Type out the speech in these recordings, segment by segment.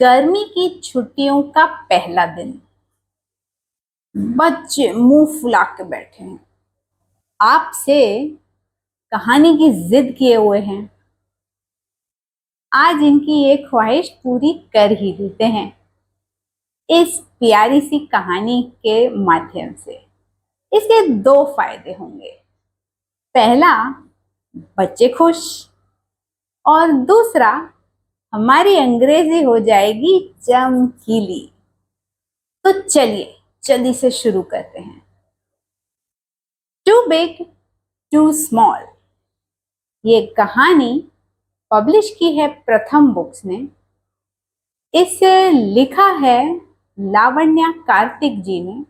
गर्मी की छुट्टियों का पहला दिन। बच्चे मुंह फुला के बैठे हैं, आपसे कहानी की जिद किए हुए हैं। आज इनकी ये ख्वाहिश पूरी कर ही देते हैं इस प्यारी सी कहानी के माध्यम से। इसके दो फायदे होंगे। पहला, बच्चे खुश, और दूसरा, हमारी अंग्रेजी हो जाएगी चमकीली। तो चलिए जल्दी से शुरू करते हैं। टू बिग टू स्मॉल, ये कहानी पब्लिश की है प्रथम बुक्स ने। इसे लिखा है लावण्या कार्तिक जी ने,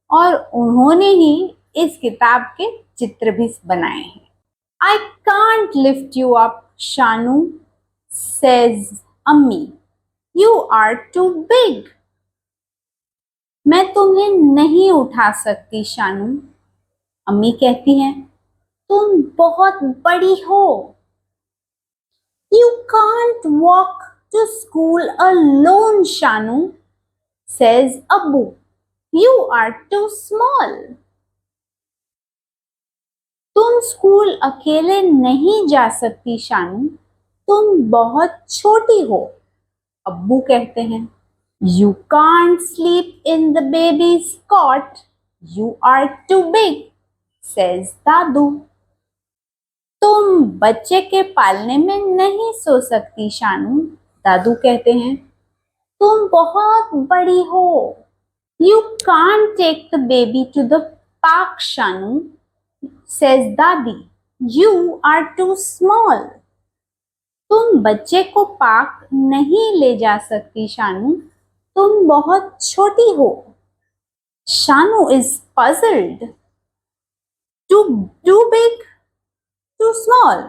और उन्होंने ही इस किताब के चित्र भी बनाए हैं। I can't lift you up, Shanu, says अम्मी. You are too big. मैं तुम्हें नहीं उठा सकती शानू, अम्मी कहती हैं। तुम बहुत बड़ी हो। You can't walk to school alone, Shanu, says Abbu. You are too small. तुम स्कूल अकेले नहीं जा सकती शानू, तुम बहुत छोटी हो, अब्बू कहते हैं। You can't sleep in the baby's cot. You are too big, says दादू. तुम बच्चे के पालने में नहीं सो सकती शानू, दादू कहते हैं। तुम बहुत बड़ी हो। You can't take the baby to the park, Shanu, says दादी. You are too small. तुम बच्चे को पार्क नहीं ले जा सकती शानू, तुम बहुत छोटी हो। Shanu is puzzled. Too big, too small.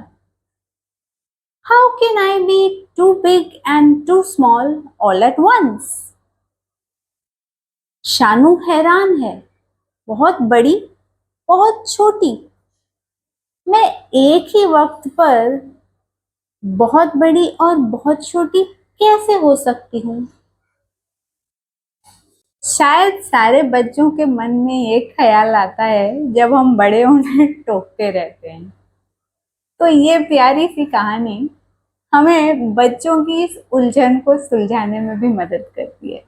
How can I be too big and too small all at once? Shanu हैरान है। बहुत बड़ी, बहुत छोटी, मैं एक ही वक्त पर बहुत बड़ी और बहुत छोटी कैसे हो सकती हूँ? शायद सारे बच्चों के मन में ये ख्याल आता है जब हम बड़े उन्हें टोकते रहते हैं। तो ये प्यारी सी कहानी हमें बच्चों की इस उलझन को सुलझाने में भी मदद करती है।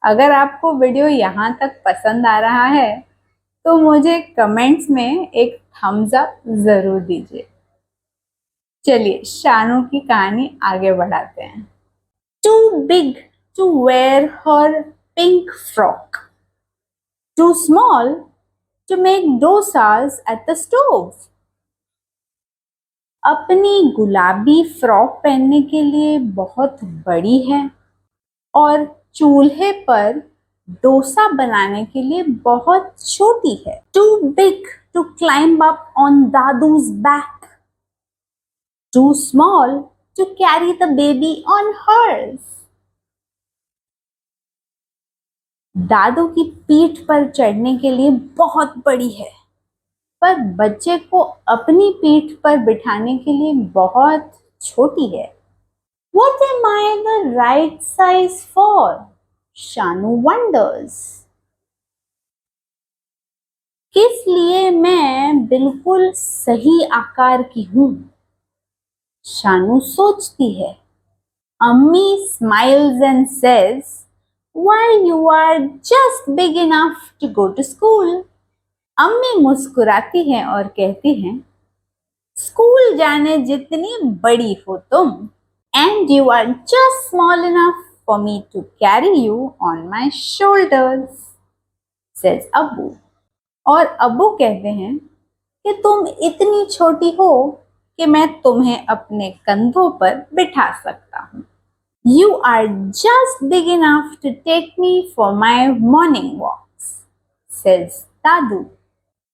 अगर आपको वीडियो यहाँ तक पसंद आ रहा है तो मुझे कमेंट्स में एक थम्स अप जरूर दीजिए। चलिए शानू की कहानी आगे बढ़ाते हैं। Too big to wear her pink frock. Too small to make dosas at the stove. अपनी गुलाबी फ्रॉक पहनने के लिए बहुत बड़ी है और चूल्हे पर डोसा बनाने के लिए बहुत छोटी है। Too big to climb up on दादू's back. Too small to carry the baby on hers. दादू की पीठ पर चढ़ने के लिए बहुत बड़ी है, पर बच्चे को अपनी पीठ पर बिठाने के लिए बहुत छोटी है। What am I the right size for? Shanu wonders. किस लिए मैं बिल्कुल सही आकार की हूँ? शानू सोचती है। अम्मी smiles and says, "Why, you are just big enough to go to school." अम्मी मुस्कुराती हैं और कहती हैं, स्कूल जाने जितनी बड़ी हो तुम, and you are just small enough for me to carry you on my shoulders, says अब्बू. और अब्बू कहते हैं कि तुम इतनी छोटी हो कि मैं तुम्हें अपने कंधों पर बिठा सकता हूँ. You are just big enough to take me for my morning walks, says दादू.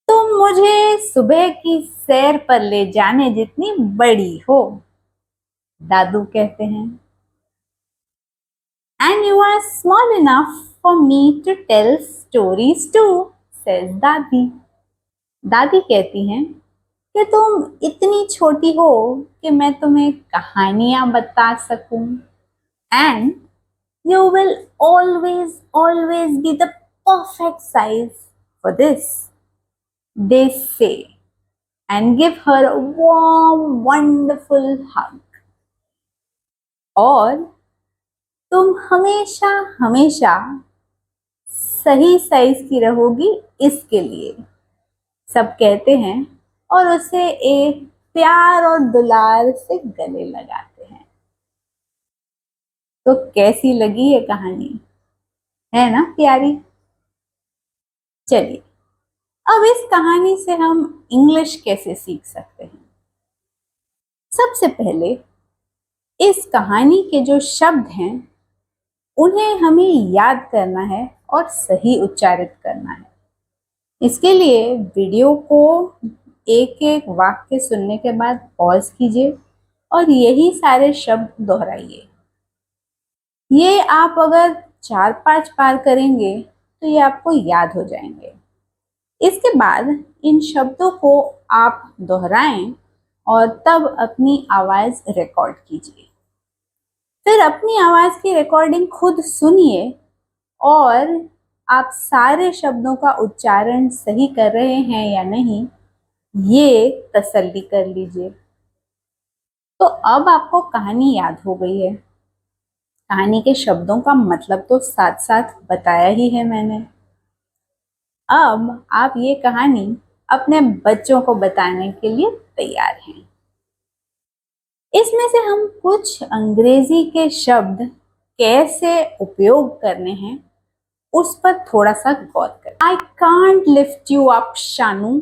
तुम मुझे सुबह की सैर पर ले जाने जितनी बड़ी हो, दादू कहते हैं. And you are small enough for me to tell stories too, says दादी. दादी कहती हैं कि तुम इतनी छोटी हो कि मैं तुम्हें कहानियां बता सकूं. And You will always be the perfect size for this, they say, and give her a warm, wonderful hug. और तुम हमेशा हमेशा सही साइज की रहोगी इसके लिए, सब कहते हैं और उसे एक प्यार और दुलार से गले लगाते हैं। तो कैसी लगी ये कहानी, है ना प्यारी? चलिए अब इस कहानी से हम इंग्लिश कैसे सीख सकते हैं। सबसे पहले इस कहानी के जो शब्द हैं उन्हें हमें याद करना है और सही उच्चारित करना है। इसके लिए वीडियो को एक एक वाक्य सुनने के बाद पॉज कीजिए और यही सारे शब्द दोहराइए। ये आप अगर 4-5 बार करेंगे तो ये आपको याद हो जाएंगे। इसके बाद इन शब्दों को आप दोहराएं और तब अपनी आवाज रिकॉर्ड कीजिए। फिर अपनी आवाज की रिकॉर्डिंग खुद सुनिए और आप सारे शब्दों का उच्चारण सही कर रहे हैं या नहीं, ये तसल्ली कर लीजिए। तो अब आपको कहानी याद हो गई है। कहानी के शब्दों का मतलब तो साथ साथ बताया ही है मैंने। अब आप ये कहानी अपने बच्चों को बताने के लिए तैयार हैं। इसमें से हम कुछ अंग्रेजी के शब्द कैसे उपयोग करने हैं उस पर थोड़ा सा गौर करें। I can't lift you up Shanu.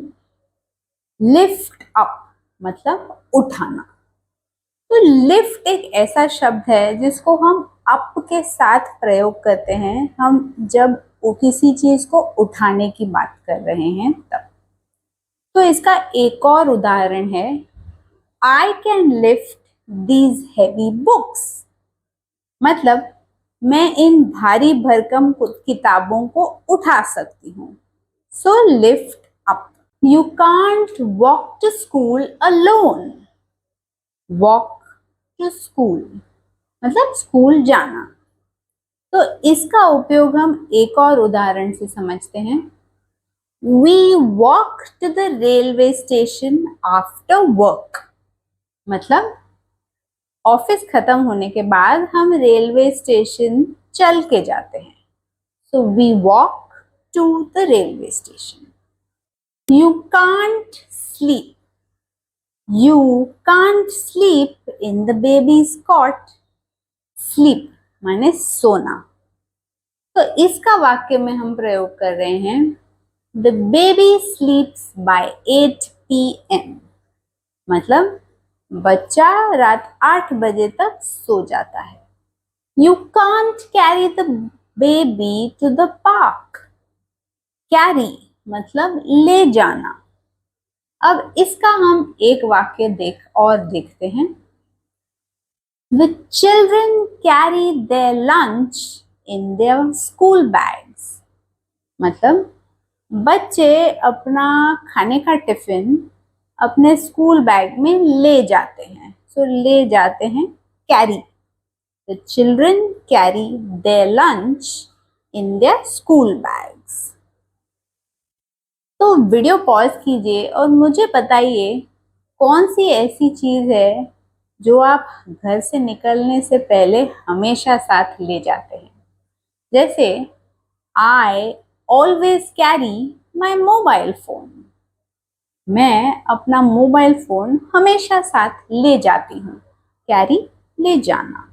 Lift up मतलब उठाना। तो लिफ्ट एक ऐसा शब्द है जिसको हम अप के साथ प्रयोग करते हैं हम जब किसी चीज को उठाने की बात कर रहे हैं तब। तो इसका एक और उदाहरण है, I can lift these heavy books. मतलब मैं इन भारी भरकम किताबों को उठा सकती हूँ। So lift up. You can't walk to school alone. Walk to school मतलब स्कूल जाना। तो इसका उपयोग हम एक और उदाहरण से समझते हैं। We walk to the railway station after work। मतलब ऑफिस खत्म होने के बाद हम रेलवे स्टेशन चल के जाते हैं। So we walk to the railway station. You can't sleep. You can't sleep in the baby's cot. Sleep माने सोना। तो इसका वाक्य में हम प्रयोग कर रहे हैं, The baby sleeps by 8 p.m. मतलब बच्चा रात 8 बजे तक सो जाता है। You can't carry the baby to the park. Carry मतलब ले जाना। अब इसका हम एक वाक्य देखते हैं। The children carry their lunch in their school bags। मतलब बच्चे अपना खाने का टिफिन अपने स्कूल बैग में ले जाते हैं। सो ले जाते हैं carry. The children carry their lunch in their school bags। तो वीडियो पॉज कीजिए और मुझे बताइए कौन सी ऐसी चीज है जो आप घर से निकलने से पहले हमेशा साथ ले जाते हैं। जैसे I always carry my mobile phone। मैं अपना मोबाइल फोन हमेशा साथ ले जाती हूँ। कैरी ले जाना।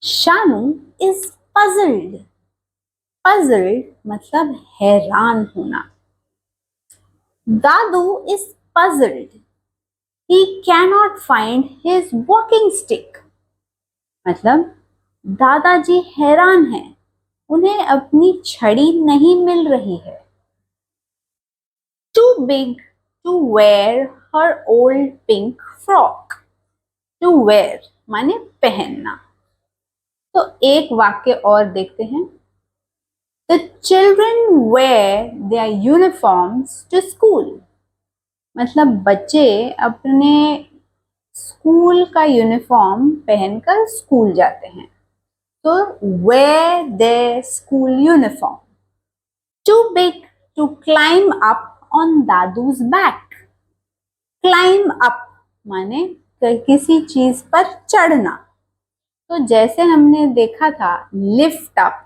Shanu is puzzled. पजल्ड मतलब हैरान होना। दादू is puzzled. He cannot find his walking stick। मतलब दादाजी हैरान हैं, उन्हें अपनी छड़ी नहीं मिल रही है। Too big to wear her old pink frock। To wear माने पहनना। तो एक वाक्य और देखते हैं। The children wear their uniforms to school। मतलब बच्चे अपने स्कूल का यूनिफॉर्म पहनकर स्कूल जाते हैं। तो wear their school uniform. Too big to climb up on दादू's back. Climb up माने किसी चीज पर चढ़ना। तो जैसे हमने देखा था लिफ्ट अप,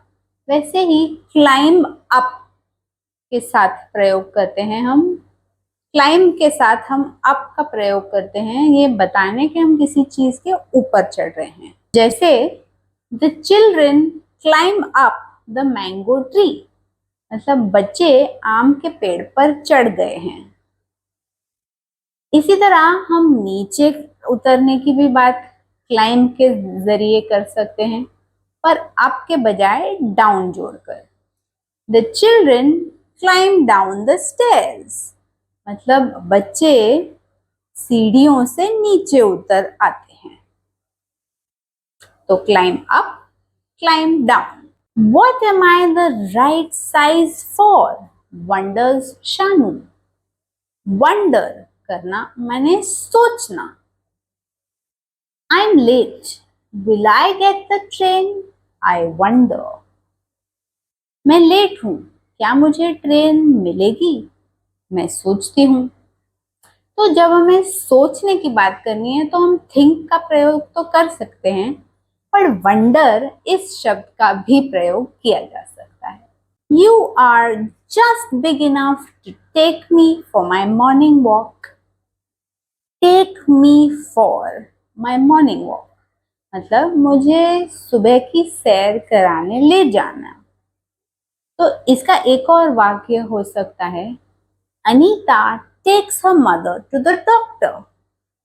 वैसे ही क्लाइंब अप के साथ प्रयोग करते हैं हम। क्लाइंब के साथ हम अप का प्रयोग करते हैं ये बताने के हम किसी चीज के ऊपर चढ़ रहे हैं। जैसे the children climb up the mango tree, मतलब बच्चे आम के पेड़ पर चढ़ गए हैं। इसी तरह हम नीचे उतरने की भी बात क्लाइंब के जरिए कर सकते हैं, पर अप के बजाय डाउन जोड़कर। The children climb down the stairs, मतलब बच्चे सीढ़ियों से नीचे उतर आते हैं। तो climb up, climb down. What am I the right size for? Wonders Shanu. Wonder करना माने सोचना। I'm late. Will I get the train? I wonder. मैं लेट हूँ, क्या मुझे ट्रेन मिलेगी? मैं सोचती हूँ। तो जब हमें सोचने की बात करनी है तो हम थिंक का प्रयोग तो कर सकते हैं, पर वंडर इस शब्द का भी प्रयोग किया जा सकता है। You are just big enough to take me for my morning walk. Take me for my morning walk, मतलब मुझे सुबह की सैर कराने ले जाना। तो इसका एक और वाक्य हो सकता है Anita takes her mother to the doctor.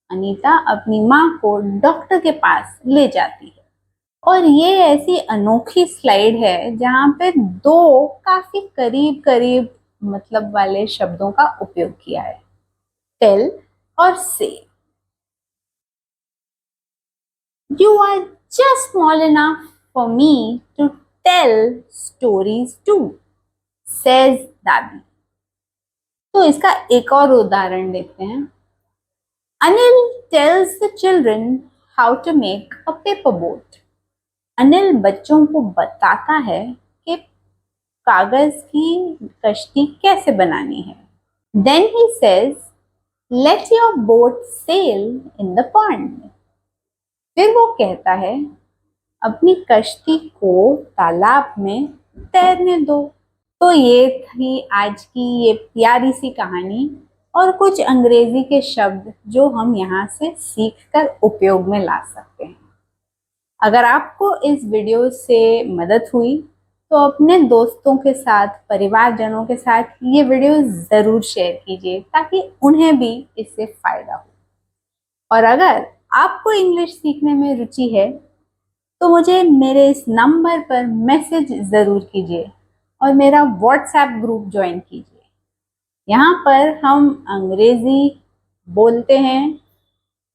Anita अपनी माँ को डॉक्टर के पास ले जाती है। और ये ऐसी अनोखी स्लाइड है जहाँ पे दो काफी करीब करीब मतलब वाले शब्दों का उपयोग किया है, टेल और से। You are just small enough for me to tell stories too, says दादी। तो इसका एक और उदाहरण देखते हैं। Anil tells the children how to make a paper boat. Anil बच्चों को बताता है कि कागज की कश्ती कैसे बनानी है। Then he says, let your boat sail in the pond. फिर वो कहता है अपनी कश्ती को तालाब में तैरने दो। तो ये थी आज की ये प्यारी सी कहानी और कुछ अंग्रेजी के शब्द जो हम यहाँ से सीखकर उपयोग में ला सकते हैं। अगर आपको इस वीडियो से मदद हुई तो अपने दोस्तों के साथ, परिवारजनों के साथ ये वीडियो ज़रूर शेयर कीजिए ताकि उन्हें भी इससे फ़ायदा हो। और अगर आपको इंग्लिश सीखने में रुचि है तो मुझे मेरे इस नंबर पर मैसेज ज़रूर कीजिए और मेरा व्हाट्सएप ग्रुप ज्वाइन कीजिए। यहाँ पर हम अंग्रेज़ी बोलते हैं,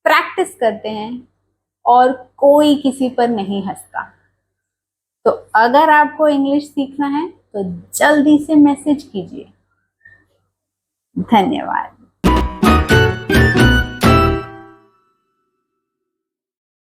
प्रैक्टिस करते हैं और कोई किसी पर नहीं हंसता। तो अगर आपको इंग्लिश सीखना है तो जल्दी से मैसेज कीजिए। धन्यवाद।